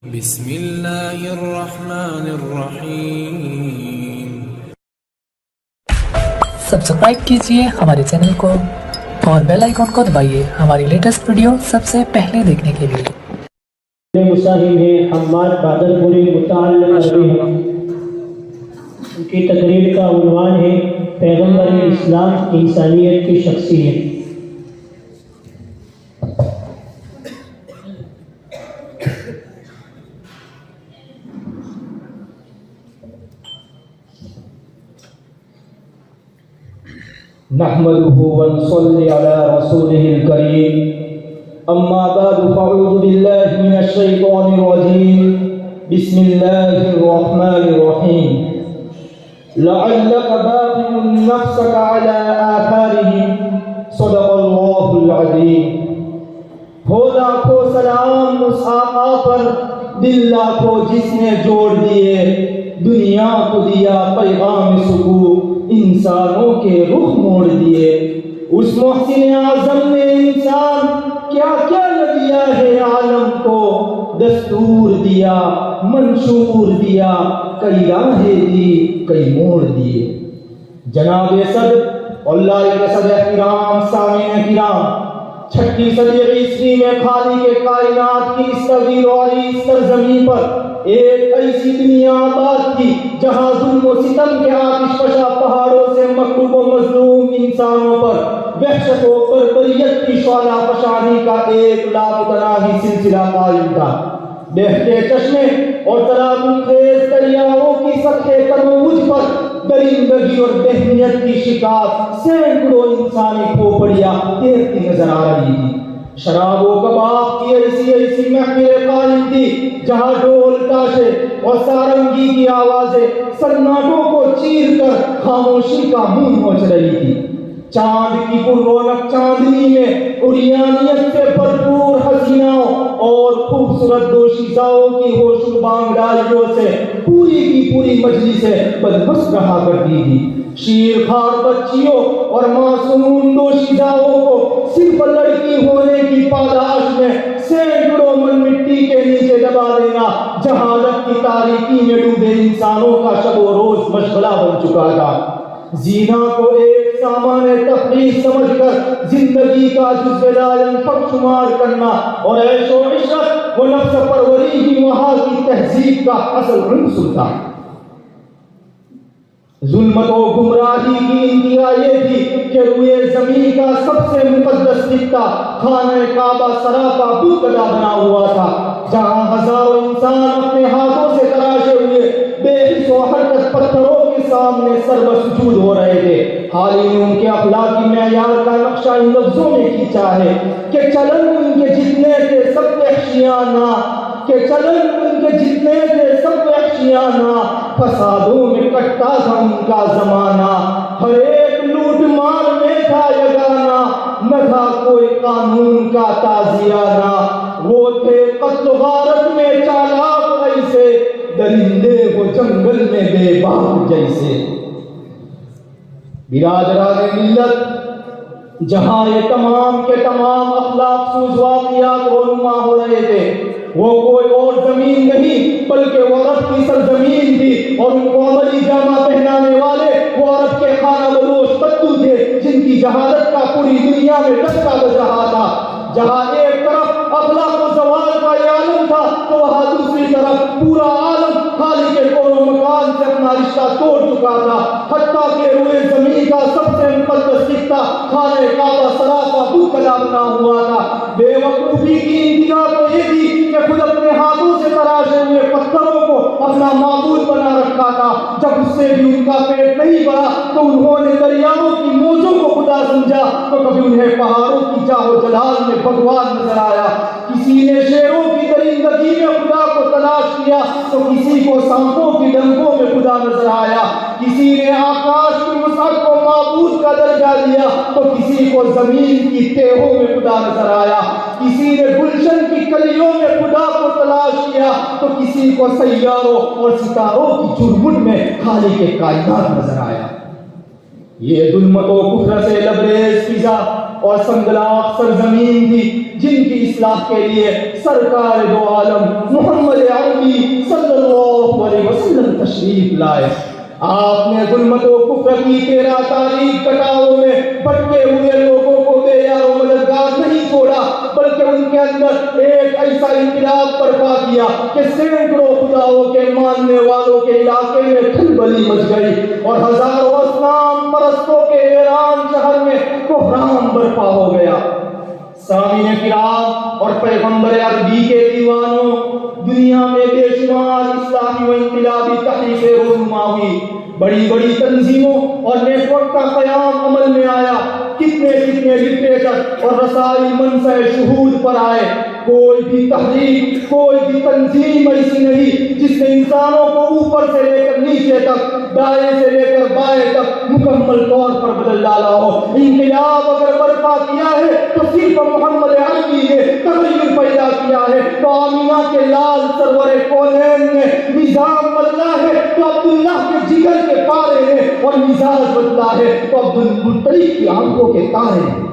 بسم اللہ الرحمن الرحیم۔ سبسکرائب کیجئے ہمارے چینل کو اور بیل آئیکن کو دبائیے ہماری لیٹسٹ ویڈیو سب سے پہلے دیکھنے کے لیے۔ مصاحب ہیں حماد بادل پوری متعلق عربی ہیں، ان کی تقریر کا عنوان ہے پیغمبر اسلام انسانیت کی شخصیت۔ نحمده ونصلي على رسوله الكريم أما بعد فأعوذ بالله من الشيطان الرجيم بسم الله الرحمن الرحيم لعلك باقع نفسك على آثارهم صدق الله العظيم۔ ہو لاکھوں سلام اس آقا پر، دل لاکھوں جس نے جوڑ دیے، دنیا کو دیا پیغام سکون، انسانوں کے رخ موڑ دیے۔ اس محسن اعظم نے انسان کیا کیا دیا ہے عالم کو، دستور دیا، منشور دیا، کئی راہیں دی، کئی موڑ دیے۔ جناب صدر اللہ کے صدر کرام، سامعین کرام، 6 صدی عیسوی میں خالق کائنات کی اس طویل و عریض سرزمین پر ایک ایسی دنیا آباد تھی جہاں ظلم و ستم کے آتش فشاں پہاڑوں سے مکروب و مظلوم انسانوں پر وحشت و بربریت کی شعلہ فشانی کا ایک لامتناہی سلسلہ قائم تھا۔ بہتے چشمے اور تلاطم خیز دریاؤں کی سطح تموج پر درندگی اور بہمیت کی شکار سینکڑوں انسانی کھوپڑیاں تیرتی نظر آ رہی تھی۔ شراب و کباب کی ایسی محفلیں قائم تھی جہاں ڈھول تاشے اور سارنگی کی آوازیں سناٹوں کو چیر کر خاموشی کا منہ نوچ رہی تھی۔ چاند کی پر رونق چاندنی میں عریانیت سے بھرپور حسیناؤں اور خوبصورت دوشیزاؤں کی ہوش و بانگڈالیوں سے پوری کی پوری مجلسیں بدمست رہا کرتی تھی۔ شیر خوار بچیوں اور معصوم دوشیزاؤں کو صرف لڑکی ہونے کی پاداش میں سینکڑوں من مٹی کے نیچے دبا دینا جہالت کی تاریکی میں ڈوبے انسانوں کا شب و روز مشغلہ بن چکا تھا۔ زینا کو ایک سامان تفریح سمجھ کر زندگی کا جزو لا ينفک شمار کرنا اور عیش و عشرت و نفس پروری ہی وہاں کی تہذیب کا اصل عنصر تھا۔ ظلمت و گمراہی کی انتہا یہ تھی کہ روئے زمین کا سب سے مقدس خطہ خانہ کعبہ سراپا بت کدہ بنا ہوا تھا، جہاں ہزاروں انسان اپنے ہاتھوں سے تراشے ہوئے بے حس و حرکت پتھروں کے سامنے سربسجود ہو رہے تھے۔ حالی نے ان کے اخلاقی معیار کا نقشہ ان لفظوں میں کھینچا ہے کہ چلن ان کے جتنے تھے سب وحشیانہ، کہ چلن ان کے جتنے تھے سب وحشیانہ، فسادوں میں کٹتا تھا ان کا زمانہ، ہر ایک لوٹ مار میں تھا یگانہ، نہ تھا کوئی قانون کا تازیانہ۔ وہ تھے قتل و غارت میں چالاک ایسے، درندے وہ جنگل میں بے باک جیسے۔ برادران ملت، جہاں یہ تمام کے تمام اخلاق سوز واقعات رونما ہو رہے تھے، وہ کوئی اور زمین نہیں بلکہ وہ عرب کی سرزمین تھی، اور ان کو عملی جامہ پہنانے والے وہ عرب کے خانہ بدوش بدو تھے جن کی جہالت کا پوری دنیا میں ڈسکا بج رہا تھا۔ جہاں ایک طرف اخلاق و زوال کا یہ عالم تھا تو وہاں دوسری طرف پورا عالم خالق کے کون و مکان سے اپنا رشتہ توڑ چکا تھا، حتیٰ کہ روئے زمین کا سب سے مقدس خطہ خانہ کعبہ سراپا بت کدہ بنا ہوا تھا۔ بے وقوفی کی انتہا تو یہ تھی کہ خود اپنے ہاتھوں سے تراشے ہوئے پتھروں کو اپنا معبود بنا رکھا تھا۔ جب اس سے بھی ان کا پیٹ نہیں بھرا تو انہوں نے دریاؤں کی موجوں کو خدا سمجھا، تو کبھی انہیں پہاڑوں کی چاہ و جلال میں بھگوان نظر آیا۔ کسی نے شیروں کی درندگی میں خدا کو تلاش کیا تو کسی کو سانپوں کی ڈنکوں میں خدا نظر آیا۔ کسی نے آکاش کی وسعت کو معبود کا درجہ دیا تو کسی کو زمین کی تہوں میں خدا نظر آیا۔ کسی نے گلشن کی کلیوں میں خدا کو تلاش کیا تو کسی کو سیاروں اور ستاروں کی جھرمٹ میں خالق کائنات نظر آیا۔ یہ ظلمت و کفر سے لبریز فضا اور سنگلاخ سرزمین تھی جن کی اصلاح کے لیے سرکار دو عالم محمد تشریف لائے. آپ نے ظلمت و کفر کی 13 تاریخ کٹاؤں میں بھٹکے ہوئے لوگوں کو بے یار و مددگار نہیں چھوڑا، بلکہ ان کے اندر ایک ایسا انقلاب برپا کیا کہ سینکڑوں خداؤں کے ماننے والوں کے علاقے میں کھلبلی مچ گئی اور ہزاروں اصنام پرستوں کے ایران شہر میں کوہرام برپا ہو گیا. سامعین کرام اور پیغمبر عربی کے دیوانوں، دنیا میں بے شمار اسلامی و انقلابی تحریکیں رونما ہوئی، بڑی بڑی تنظیموں اور نیٹ ورک کا قیام عمل میں آیا، کتنے لٹریچر اور رسائل منصع شہود پر آئے. کوئی بھی تحریک، کوئی بھی تنظیم ایسی نہیں جس نے انسانوں کو اوپر سے لے کر نیچے تک، دائیں سے لے کر بائیں تک مکمل طور پر بدل ڈالا ہو. انقلاب اگر برپا کیا ہے تو صرف محمد عربی نے تغیر پیدا کیا ہے، تو آمینہ کے لال سرور کونین نے نظام بدلا ہے، تو عبداللہ کے جگر کے پارے نے اور مزاج بدلا ہے، تو عبد المطلب کی آنکھوں کے تارے ہیں.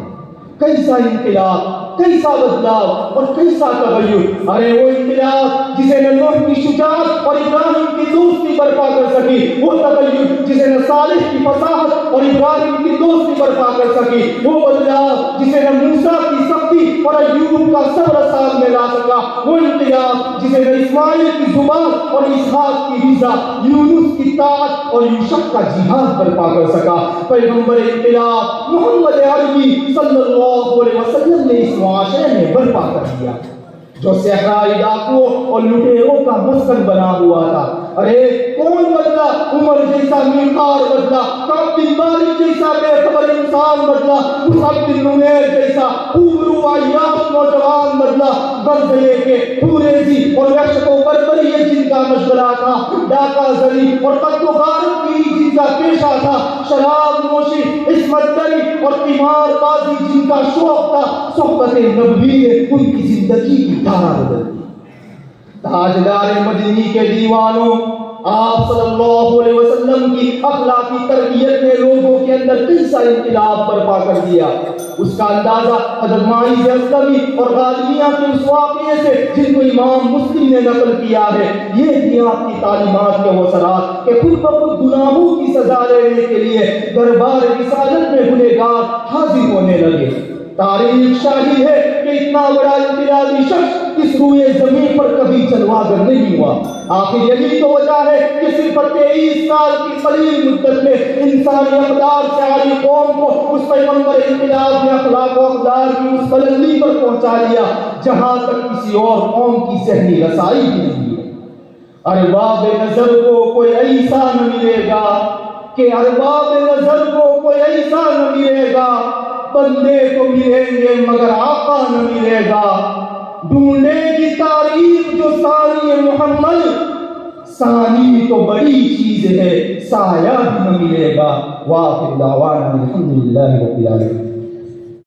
کیسا انقلاب، کیسا بدلاؤ اور کیسا تغیر. ارے وہ انقلاب جسے نہ نوح کی شجاعت اور ابراہیم کی دوستی برپا کر سکی، وہ تغیر جسے نہ صالح کی فصاحت اور ابراہیم کی دوستی برپا کر سکی، وہ بدلاؤ جسے نہ موسیٰ کی سختی اور ایوب کا صبر ساتھ میں لا سکا، وہ انقلاب جسے نہ اسماعیل کی زبان اور اسحاق کی رضا، یونس کی طاعت اور یوشع کا جہاد برپا کر سکا. پیغمبر انقلاب محمد عربی صلی اللہ علیہ وسلم نے اس معاشرے میں برپا کر دیا جو صحرائی ڈاکوؤں اور لٹیروں کا مسکن بنا ہوا تھا. ارے کون بدلا؟ عمر جیسا میقار بدلا، کعب بن مالک جیسا بے خبر انسان بدلا، مصعب بن نمیر جیسا خوبرو عیاش نوجوان بدلا، غرض لے کے خوریزی اور وحشت و بربری جن کا مشغلہ تھا، ڈاکہ زنی اور قتل و غارت کی جن کا پیشہ تھا، شراب نوشی، عصمت دری اور قمار بازی جن کا شوق تھا، صحبت نبوی نے ان کی زندگی کی دھارا بدل دی. تاجدار مدنی کے دیوانوں، آپ صلی اللہ علیہ وسلم کی اخلاقی تربیت نے لوگوں کے اندر کیسا انقلاب برپا کر دیا. اس کا اندازہ حضرت معیز اسلمی اور غالبیہ کے اس واقعے سے جن کو امام مسلم نے نقل کیا ہے. یہ تھی آپ کی تعلیمات کے وسرات کہ خود بخود گناہوں کی سزا لینے کے لیے دربار رسالت میں گنہگار حاضر ہونے لگے. تاریخ شاہد ہے کہ اتنا بڑا انقلابی شخص اس روئے زمین پر کبھی چلواگر نہیں ہوا. آخر یہی تو وجہ ہے کہ صرف 23 سال کی قلیل مدت میں انسانی اقدار سے عاری قوم کو اس پیغمبر انقلاب نے اخلاق و اقدار کی اس بلندی پر پہنچا دیا جہاں تک کسی اور قوم کی ذہنی رسائی بھی نہیں ہے. ارباب نظر کو کوئی ایسا نہ ملے گا کہ ارباب نظر کو کوئی ایسا نہ ملے گا، بندے تو ملیں گے مگر آقا نہ ملے گا. ڈھونڈے گی تاریخ جو ثانی محمد، ثانی تو بڑی چیز ہے، سایہ بھی نہ ملے گا. وآخر دعوانا الحمدللہ رب العالمین.